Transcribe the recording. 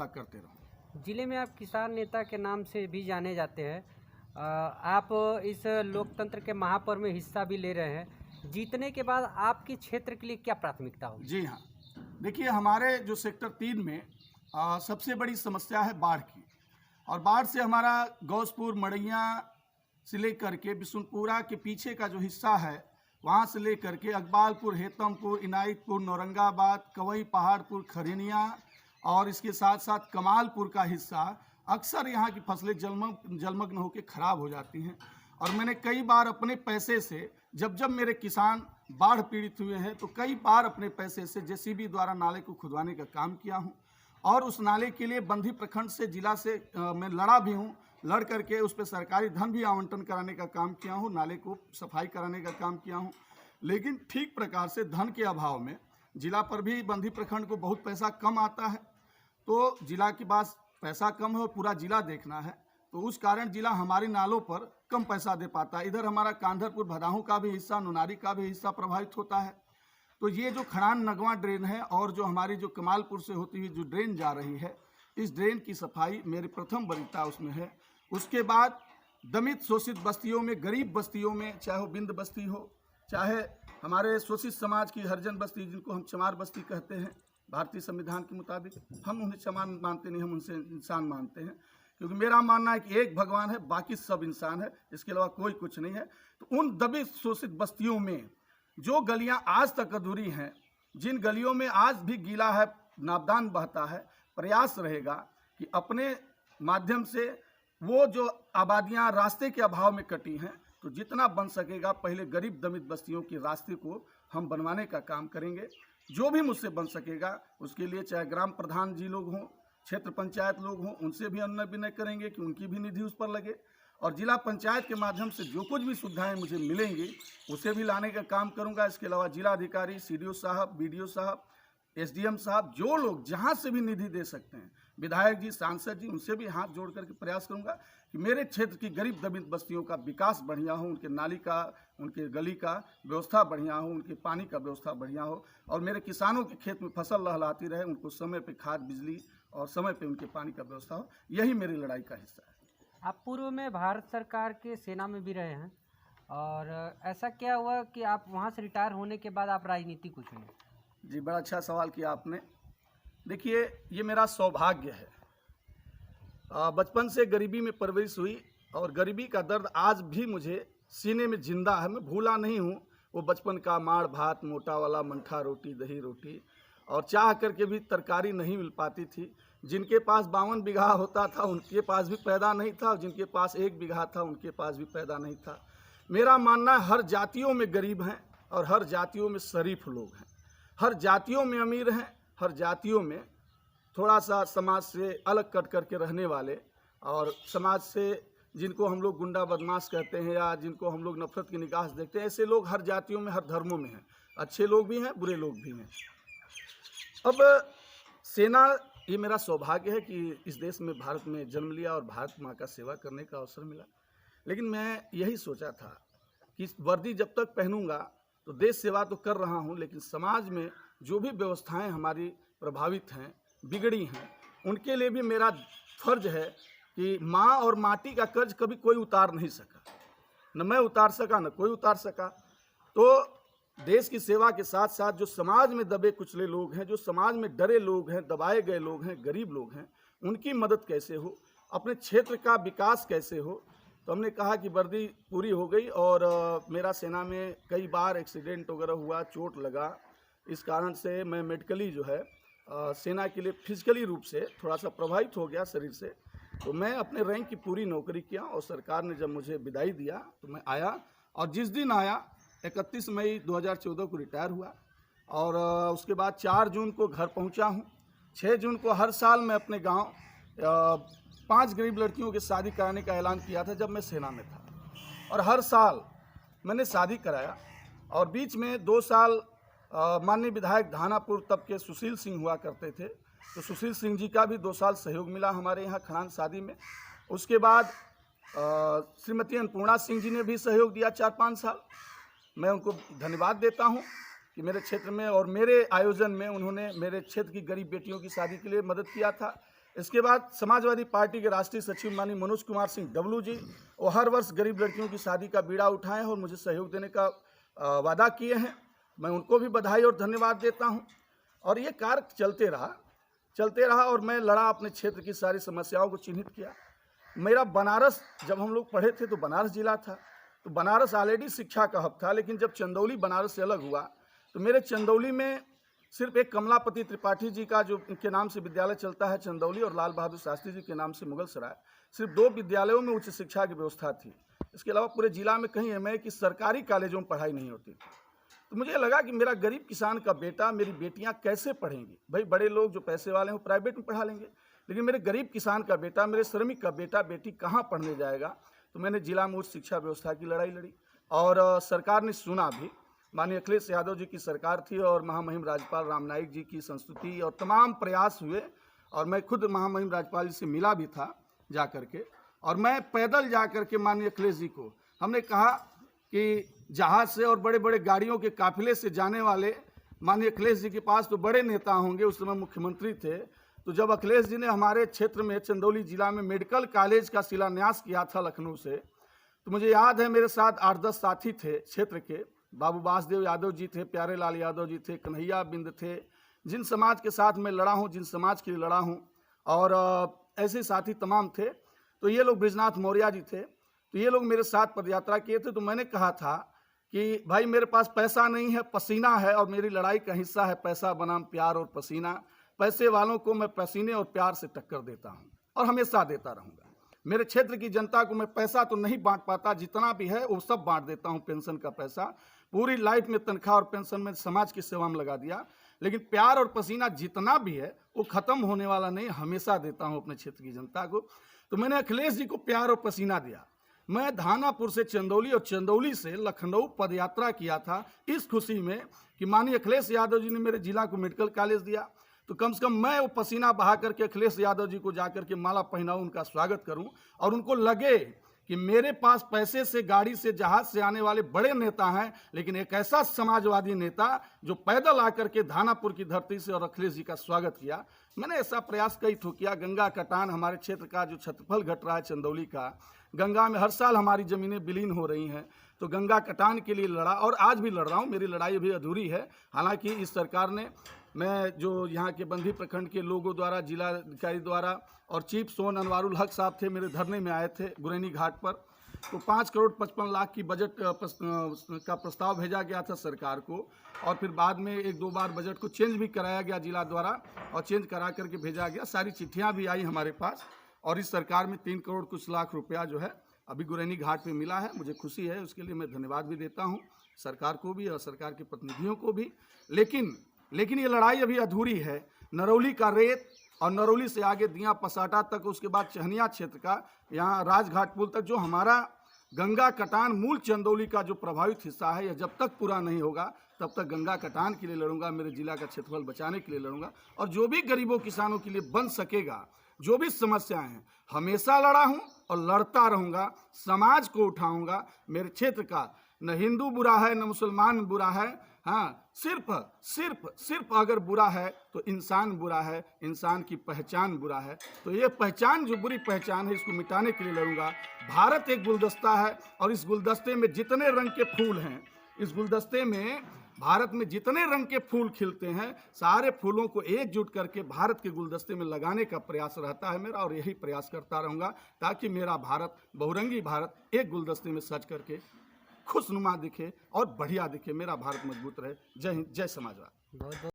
व्यवस्था करते रहूँ। जिले में आप किसान नेता के नाम से भी जाने जाते हैं। आप इस लोकतंत्र के महापर्व में हिस्सा भी ले रहे हैं। जीतने के बाद आपके क्षेत्र के लिए क्या प्राथमिकता होगी? जी हाँ, देखिए हमारे जो सेक्टर 3 में सबसे बड़ी समस्या है बाढ़ की। और बाढ़ से हमारा गौसपुर, मड़ैया से लेकर के बिशुनपुरा के पीछे का जो हिस्सा है, वहाँ से लेकर के अकबालपुर, हेतमपुर, इनायतपुर, नौरंगाबाद, कवई पहाड़पुर, खरेनिया और इसके साथ साथ कमालपुर का हिस्सा, अक्सर यहाँ की फसलें जलमग्न होकर खराब हो जाती हैं। और मैंने कई बार अपने पैसे से, जब मेरे किसान बाढ़ पीड़ित हुए हैं, तो कई बार अपने पैसे से जेसीबी द्वारा नाले को खुदवाने का काम किया हूँ। और उस नाले के लिए बंधी प्रखंड से, जिला से मैं लड़ा भी हूँ। लड़ करके उस पर सरकारी धन भी आवंटन कराने का काम किया हूँ, नाले को सफाई कराने का काम किया हूँ। लेकिन ठीक प्रकार से धन के अभाव में जिला पर भी बंधी प्रखंड को बहुत पैसा कम आता है। तो जिला के पास पैसा कम है और पूरा जिला देखना है, तो उस कारण जिला हमारे नालों पर कम पैसा दे पाता है। इधर हमारा कांधरपुर, भदाहू का भी हिस्सा, नुनारी का भी हिस्सा प्रभावित होता है। तो ये जो खड़ान नगवा ड्रेन है और जो हमारी जो कमालपुर से होती हुई जो ड्रेन जा रही है, इस ड्रेन की सफाई मेरी प्रथम वरीयता उसमें है। उसके बाद दमित शोषित बस्तियों में, गरीब बस्तियों में, चाहे वो बिंद बस्ती हो, चाहे हमारे शोषित समाज की हरिजन बस्ती, जिनको हम चमार बस्ती कहते हैं, भारतीय संविधान के मुताबिक हम उन्हें चमार मानते नहीं, हम उनसे इंसान मानते हैं। क्योंकि मेरा मानना है कि एक भगवान है, बाकी सब इंसान है, इसके अलावा कोई कुछ नहीं है। तो उन दबित शोषित बस्तियों में जो गलियां आज तक अधूरी हैं, जिन गलियों में आज भी गीला है, नाबदान बहता है, प्रयास रहेगा कि अपने माध्यम से वो जो आबादियां रास्ते के अभाव में कटी हैं, तो जितना बन सकेगा पहले गरीब दमित बस्तियों के रास्ते को हम बनवाने का काम करेंगे। जो भी मुझसे बन सकेगा उसके लिए, चाहे ग्राम प्रधान जी लोग हों, क्षेत्र पंचायत लोग हों, उनसे भी अनुनय विनय करेंगे कि उनकी भी निधि उस पर लगे। और जिला पंचायत के माध्यम से जो कुछ भी सुविधाएं मुझे मिलेंगी उसे भी लाने का काम करूंगा। इसके अलावा जिला अधिकारी, सीडीओ साहब, बीडीओ साहब, एसडीएम साहब, जो लोग जहां से भी निधि दे सकते हैं, विधायक जी, सांसद जी, उनसे भी हाथ जोड़ करके प्रयास करूंगा कि मेरे क्षेत्र की गरीब दमित बस्तियों का विकास बढ़िया हो, उनके नाली का, उनके गली का व्यवस्था बढ़िया हो, उनके पानी का व्यवस्था बढ़िया हो, और मेरे किसानों के खेत में फसल लहलहाती रहे, उनको समय पे खाद, बिजली और समय पे उनके पानी का व्यवस्था हो। यही मेरी लड़ाई का हिस्सा है। आप पूर्व में भारत सरकार के सेना में भी रहे हैं, और ऐसा क्या हुआ कि आप वहाँ से रिटायर होने के बाद आप राजनीति को चुने? जी, बड़ा अच्छा सवाल किया आपने। देखिए, ये मेरा सौभाग्य है। बचपन से गरीबी में परवरिश हुई और गरीबी का दर्द आज भी मुझे सीने में जिंदा है। मैं भूला नहीं हूँ वो बचपन का माड़ भात, मोटा वाला मंठा रोटी, दही रोटी, और चाह करके भी तरकारी नहीं मिल पाती थी। जिनके पास 52 बीघा होता था उनके पास भी पैदा नहीं था, और जिनके पास 1 बीघा था उनके पास भी पैदा नहीं था। मेरा मानना है हर जातियों में गरीब हैं और हर जातियों में शरीफ लोग हैं, हर जातियों में अमीर हैं, हर जातियों में थोड़ा सा समाज से अलग कट करके रहने वाले, और समाज से जिनको हम लोग गुंडा बदमाश कहते हैं या जिनको हम लोग नफरत की निगाह से देखते हैं, ऐसे लोग हर जातियों में, हर धर्मों में हैं। अच्छे लोग भी हैं, बुरे लोग भी हैं। अब सेना, ये मेरा सौभाग्य है कि इस देश में, भारत में जन्म लिया और भारत माँ का सेवा करने का अवसर मिला। लेकिन मैं यही सोचा था कि वर्दी जब तक पहनूंगा तो देश सेवा तो कर रहा हूँ, लेकिन समाज में जो भी व्यवस्थाएं हमारी प्रभावित हैं, बिगड़ी हैं, उनके लिए भी मेरा फर्ज है कि माँ और माटी का कर्ज कभी कोई उतार नहीं सका, न मैं उतार सका, न कोई उतार सका। तो देश की सेवा के साथ साथ जो समाज में दबे कुचले लोग हैं, जो समाज में डरे लोग हैं, दबाए गए लोग हैं, गरीब लोग हैं, उनकी मदद कैसे हो, अपने क्षेत्र का विकास कैसे हो। तो हमने कहा कि वर्दी पूरी हो गई, और मेरा सेना में कई बार एक्सीडेंट वगैरह हुआ, चोट लगा। इस कारण से मैं मेडिकली जो है सेना के लिए फिजिकली रूप से थोड़ा सा प्रभावित हो गया शरीर से। तो मैं अपने रैंक की पूरी नौकरी किया, और सरकार ने जब मुझे विदाई दिया तो मैं आया, और जिस दिन आया 31 मई 2014 को रिटायर हुआ, और उसके बाद 4 जून को घर पहुंचा हूं। 6 जून को हर साल मैं अपने गांव 5 गरीब लड़कियों की शादी कराने का ऐलान किया था जब मैं सेना में था, और हर साल मैंने शादी कराया। और बीच में 2 साल माननीय विधायक धानापुर तब के सुशील सिंह हुआ करते थे, तो सुशील सिंह जी का भी 2 साल सहयोग मिला हमारे यहाँ खड़ान शादी में। उसके बाद श्रीमती अन्नपूर्णा सिंह जी ने भी सहयोग दिया 4-5 साल। मैं उनको धन्यवाद देता हूं कि मेरे क्षेत्र में और मेरे आयोजन में उन्होंने मेरे क्षेत्र की गरीब बेटियों की शादी के लिए मदद किया था। इसके बाद समाजवादी पार्टी के राष्ट्रीय सचिव माननीय मनोज कुमार सिंह डब्लू जी, वो हर वर्ष गरीब लड़कियों की शादी का बीड़ा उठाए हैं और मुझे सहयोग देने का वादा किए हैं। मैं उनको भी बधाई और धन्यवाद देता हूं। और ये कार्य चलते रहा और मैं लड़ा, अपने क्षेत्र की सारी समस्याओं को चिन्हित किया। मेरा बनारस, जब हम लोग पढ़े थे तो बनारस जिला था, तो बनारस ऑलरेडी शिक्षा का हब था, लेकिन जब चंदौली बनारस से अलग हुआ तो मेरे चंदौली में सिर्फ एक कमलापति त्रिपाठी जी का जो इनके नाम से विद्यालय चलता है चंदौली, और लाल बहादुर शास्त्री जी के नाम से मुगलसराय, सिर्फ 2 विद्यालयों में उच्च शिक्षा की व्यवस्था थी। इसके अलावा पूरे जिला में कहीं एमए की सरकारी कॉलेजों में पढ़ाई नहीं होती थी। तो मुझे लगा कि मेरा गरीब किसान का बेटा, मेरी बेटियां कैसे पढ़ेंगी। भाई बड़े लोग जो पैसे वाले हैं प्राइवेट में पढ़ा लेंगे, लेकिन मेरे गरीब किसान का बेटा, मेरे श्रमिक का बेटा बेटी कहाँ पढ़ने जाएगा। तो मैंने जिला में उच्च शिक्षा व्यवस्था की लड़ाई लड़ी और सरकार ने सुना भी। माननीय अखिलेश यादव जी की सरकार थी और महामहिम राज्यपाल राम नाईक जी की संस्तुति और तमाम प्रयास हुए, और मैं खुद महामहिम राज्यपाल जी से मिला भी था जा करके, और मैं पैदल जा करके माननीय अखिलेश जी को हमने कहा कि जहाज से और बड़े बड़े गाड़ियों के काफिले से जाने वाले माननीय अखिलेश जी के पास तो बड़े नेता होंगे, उस समय मुख्यमंत्री थे। तो जब अखिलेश जी ने हमारे क्षेत्र में चंदौली जिला में मेडिकल कॉलेज का शिलान्यास किया था लखनऊ से, तो मुझे याद है मेरे साथ 8-10 साथी थे क्षेत्र के। बाबू बासदेव यादव जी थे, प्यारे लाल यादव जी थे, कन्हैया बिंद थे, जिन समाज के साथ मैं लड़ा हूँ, जिन समाज के लिए लड़ा हूँ, और ऐसे साथी तमाम थे। तो ये लोग, ब्रिजनाथ मौर्य जी थे, तो ये लोग मेरे साथ पदयात्रा किए थे। तो मैंने कहा था कि भाई मेरे पास पैसा नहीं है, पसीना है, और मेरी लड़ाई का हिस्सा है पैसा बनाम प्यार और पसीना। पैसे वालों को मैं पसीने और प्यार से टक्कर देता हूँ और हमेशा देता रहूँगा। मेरे क्षेत्र की जनता को मैं पैसा तो नहीं बांट पाता, जितना भी है वो सब बांट देता हूँ। पेंशन का पैसा पूरी लाइफ में तनख्वाह और पेंशन में समाज की सेवा में लगा दिया, लेकिन प्यार और पसीना जितना भी है वो खत्म होने वाला नहीं, हमेशा देता हूँ अपने क्षेत्र की जनता को। तो मैंने अखिलेश जी को प्यार और पसीना दिया। मैं धानापुर से चंदौली और चंदौली से लखनऊ पदयात्रा किया था इस खुशी में कि माननीय अखिलेश यादव जी ने मेरे जिला को मेडिकल कॉलेज दिया, तो कम से कम मैं वो पसीना बहा करके अखिलेश यादव जी को जाकर के माला पहनाऊं, उनका स्वागत करूं, और उनको लगे कि मेरे पास पैसे से, गाड़ी से, जहाज से आने वाले बड़े नेता हैं, लेकिन एक ऐसा समाजवादी नेता जो पैदल आकर के धानापुर की धरती से और अखिलेश जी का स्वागत किया। मैंने ऐसा प्रयास कई ठो किया। गंगा कटान, हमारे क्षेत्र का जो क्षेत्रफल घट रहा है चंदौली का, गंगा में हर साल हमारी ज़मीनें विलीन हो रही हैं, तो गंगा कटान के लिए लड़ा और आज भी लड़ रहा हूँ। मेरी लड़ाई अभी अधूरी है। हालांकि इस सरकार ने, मैं जो यहाँ के बंधी प्रखंड के लोगों द्वारा, जिलाधिकारी द्वारा, और चीफ सोन अनवारुल हक साहब थे, मेरे धरने में आए थे गुरैनी घाट पर, तो 5 करोड़ 55 लाख की बजट का प्रस्ताव भेजा गया था सरकार को, और फिर बाद में 1-2 बार बजट को चेंज भी कराया गया जिला द्वारा, और चेंज करा करके भेजा गया। सारी चिट्ठियाँ भी आई हमारे पास, और इस सरकार में 3 करोड़ कुछ लाख रुपया जो है अभी गुरैनी घाट पे मिला है। मुझे खुशी है, उसके लिए मैं धन्यवाद भी देता हूँ सरकार को भी और सरकार के प्रतिनिधियों को भी। लेकिन ये लड़ाई अभी अधूरी है। नरौली का रेत और नरौली से आगे दिया पसाटा तक, उसके बाद चहनिया क्षेत्र का यहाँ राजघाट पुल तक, जो हमारा गंगा कटान मूल चंदौली का जो प्रभावित हिस्सा है, यह जब तक पूरा नहीं होगा तब तक गंगा कटान के लिए लड़ूंगा, मेरे जिला का क्षेत्रफल बचाने के लिए लड़ूंगा, और जो भी गरीबों किसानों के लिए बन सकेगा, जो भी समस्याएं हैं, हमेशा लड़ा हूं और लड़ता रहूंगा। समाज को उठाऊंगा। मेरे क्षेत्र का न हिंदू बुरा है, न मुसलमान बुरा है, हाँ, सिर्फ अगर बुरा है तो इंसान बुरा है, इंसान की पहचान बुरा है। तो ये पहचान, जो बुरी पहचान है, इसको मिटाने के लिए लड़ूंगा। भारत एक गुलदस्ता है, और इस गुलदस्ते में जितने रंग के फूल हैं, इस गुलदस्ते में भारत में जितने रंग के फूल खिलते हैं, सारे फूलों को एकजुट करके भारत के गुलदस्ते में लगाने का प्रयास रहता है मेरा, और यही प्रयास करता रहूंगा, ताकि मेरा भारत, बहुरंगी भारत, एक गुलदस्ते में सज करके खुशनुमा दिखे और बढ़िया दिखे। मेरा भारत मजबूत रहे। जय हिंद, जय समाजवाद।